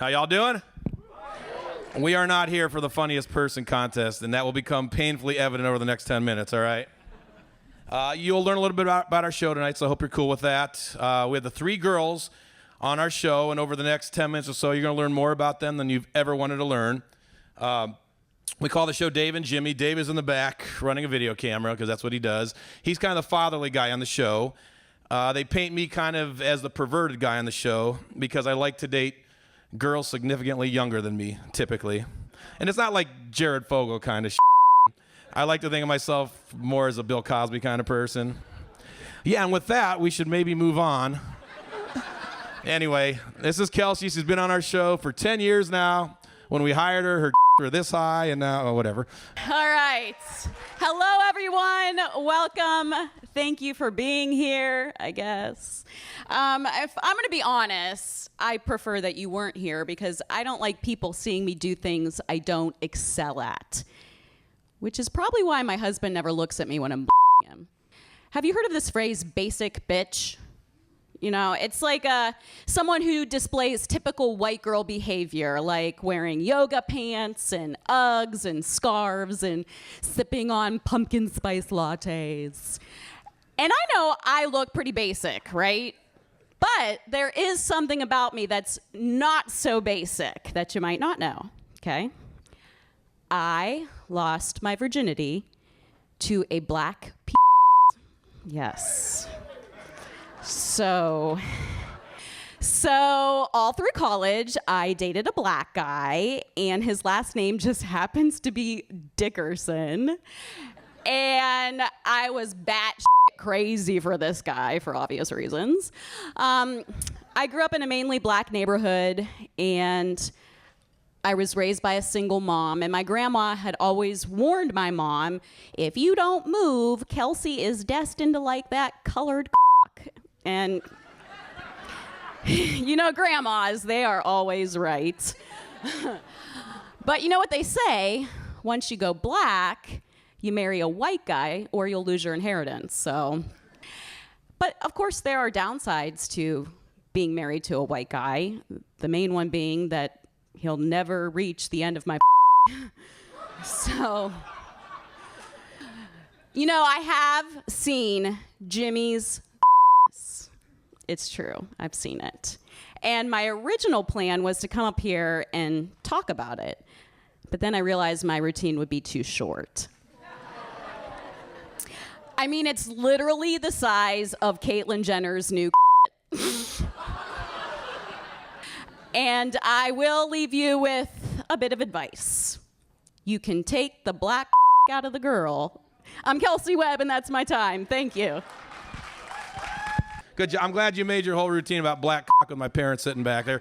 How y'all doing? We are not here for the funniest person contest, and that will become painfully evident over the next 10 minutes, all right? You'll learn a little bit about our show tonight, so I hope you're cool with that. We have the 3 girls on our show, and over the next 10 minutes or so, you're going to learn more about them than you've ever wanted to learn. We call the show Dave and Jimmy. Dave is in the back running a video camera because that's what he does. He's kind of the fatherly guy on the show. They paint me kind of as the perverted guy on the show because I like to date girls significantly younger than me, typically. And it's not like Jared Fogle kind of shit. I like to think of myself more as a Bill Cosby kind of person. Yeah, and with that, we should maybe move on. Anyway, this is Kelsey. She's been on our show for 10 years now. When we hired her, her were this high, and now, whatever. All right. Hello, everyone. Welcome. Thank you for being here, I guess. If I'm going to be honest, I prefer that you weren't here because I don't like people seeing me do things I don't excel at, which is probably why my husband never looks at me when I'm him. Have you heard of this phrase, basic bitch? You know, it's like someone who displays typical white girl behavior, like wearing yoga pants and Uggs and scarves and sipping on pumpkin spice lattes. And I know I look pretty basic, right? But there is something about me that's not so basic that you might not know, okay? I lost my virginity to a black p***. Yes. So all through college, I dated a black guy, and his last name just happens to be Dickerson. And I was batshit crazy for this guy for obvious reasons. I grew up in a mainly black neighborhood, and I was raised by a single mom, and my grandma had always warned my mom, if you don't move, Kelsey is destined to like that colored cock. And you know, grandmas, they are always right. But you know what they say, once you go black, you marry a white guy or you'll lose your inheritance. So, but of course there are downsides to being married to a white guy. The main one being that he'll never reach the end of my So, you know, I have seen Jimmy's. It's true. I've seen it. And my original plan was to come up here and talk about it. But then I realized my routine would be too short. I mean, it's literally the size of Caitlyn Jenner's new And I will leave you with a bit of advice. You can take the black out of the girl. I'm Kelsey Webb, and that's my time. Thank you. Good job. I'm glad you made your whole routine about black cock with my parents sitting back there.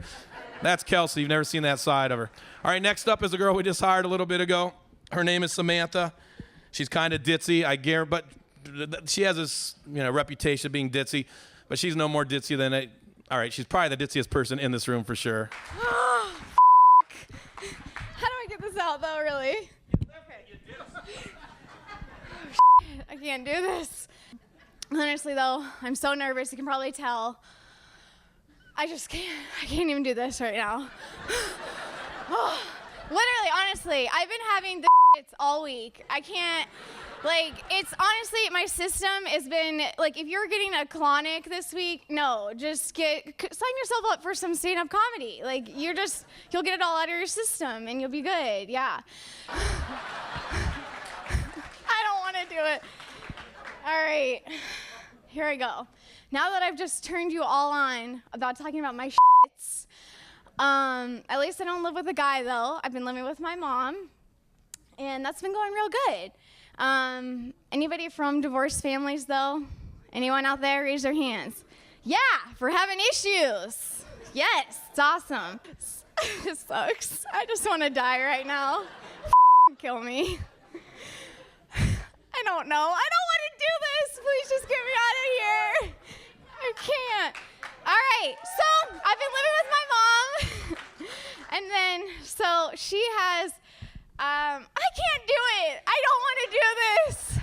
That's Kelsey. You've never seen that side of her. All right, next up is a girl we just hired a little bit ago. Her name is Samantha. She's kind of ditzy, I guarantee, but she has this, reputation of being ditzy, but she's no more ditzy than all right, she's probably the ditziest person in this room for sure. How do I get this out, though, really? Okay. I can't do this. Honestly, though, I'm so nervous. You can probably tell. I can't even do this right now. Literally, honestly, I've been having the shits all week. I can't, it's honestly, my system has been, if you're getting a colonic this week, no, just sign yourself up for some stand-up comedy. You'll get it all out of your system and you'll be good, yeah. I don't want to do it. All right, here I go. Now that I've just turned you all on about talking about my shits, at least I don't live with a guy, though. I've been living with my mom, and that's been going real good. Anybody from divorced families, though? Anyone out there? Raise their hands. Yeah, for having issues. Yes, it's awesome. It sucks. I just want to die right now. Kill me. I don't know. I don't want to do this. Please just get me out of here. I can't. All right. So I've been living with my mom. And then, so she has, I can't do it. I don't want to do this.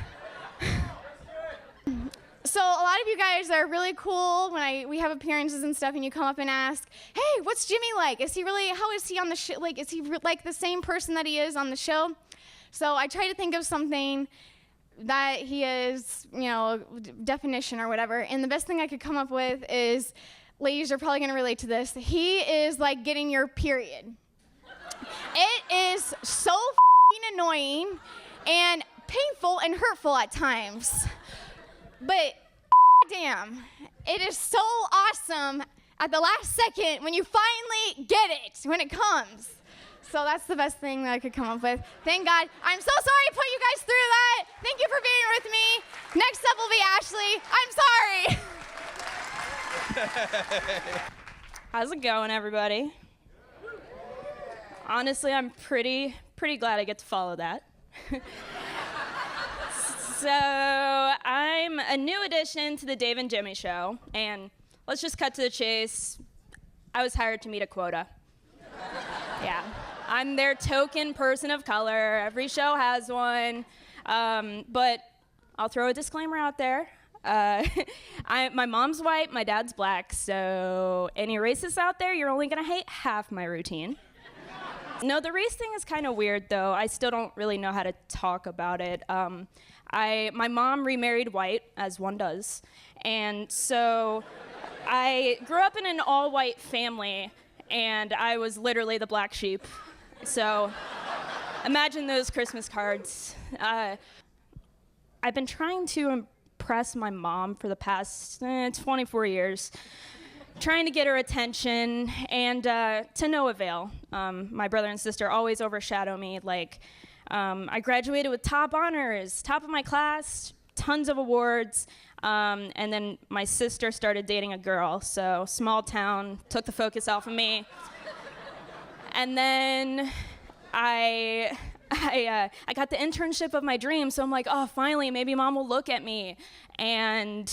So a lot of you guys are really cool when we have appearances and stuff, and you come up and ask, hey, what's Jimmy like? How is he on the show? Like, is he like the same person that he is on the show? So I try to think of something that he is, definition or whatever. And the best thing I could come up with is, ladies are probably going to relate to this. He is like getting your period. It is so annoying and painful and hurtful at times. But damn, it is so awesome at the last second when you finally get it, when it comes. So that's the best thing that I could come up with. Thank God. I'm so sorry to put you guys through that. Thank you for being with me. Next up will be Ashley. I'm sorry. How's it going, everybody? Honestly, I'm pretty glad I get to follow that. So, I'm a new addition to the Dave and Jimmy show, and let's just cut to the chase. I was hired to meet a quota. Yeah, I'm their token person of color. Every show has one, but I'll throw a disclaimer out there. My mom's white, my dad's black, so any racists out there, you're only gonna hate half my routine. No, the race thing is kind of weird, though. I still don't really know how to talk about it. My mom remarried white, as one does, and so I grew up in an all-white family, and I was literally the black sheep. So imagine those Christmas cards. I've been trying to impress my mom for the past 24 years. Trying to get her attention, and to no avail. My brother and sister always overshadow me. I graduated with top honors, top of my class, tons of awards, and then my sister started dating a girl, so small town, took the focus off of me. And then I got the internship of my dreams, so I'm like, oh, finally, maybe mom will look at me. And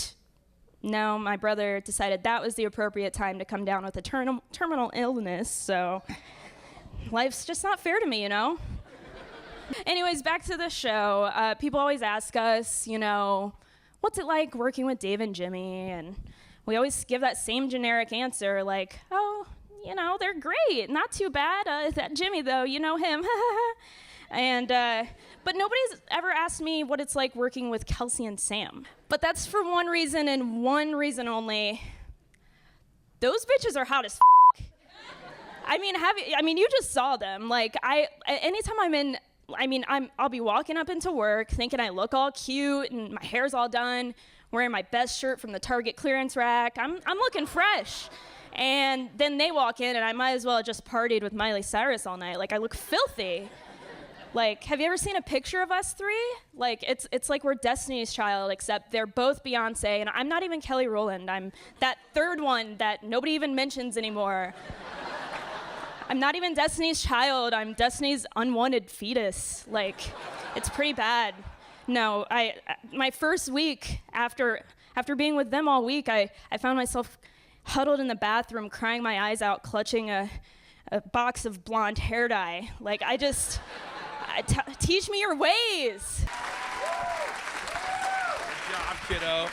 no, my brother decided that was the appropriate time to come down with a terminal illness, so life's just not fair to me, Anyways, back to the show. People always ask us, what's it like working with Dave and Jimmy? And we always give that same generic answer, like, oh, they're great, not too bad. That Jimmy, though, you know him. And but nobody's ever asked me what it's like working with Kelsey and Sam. But that's for one reason and one reason only. Those bitches are hot as f***. You just saw them. Anytime I'll be walking up into work thinking I look all cute and my hair's all done, wearing my best shirt from the Target clearance rack. I'm looking fresh. And then they walk in and I might as well have just partied with Miley Cyrus all night. I look filthy. Have you ever seen a picture of us three? It's like we're Destiny's Child, except they're both Beyonce, and I'm not even Kelly Rowland. I'm that third one that nobody even mentions anymore. I'm not even Destiny's Child. I'm Destiny's unwanted fetus. It's pretty bad. No, my first week after being with them all week, I found myself huddled in the bathroom, crying my eyes out, clutching a box of blonde hair dye. Teach me your ways. Good job, kiddo.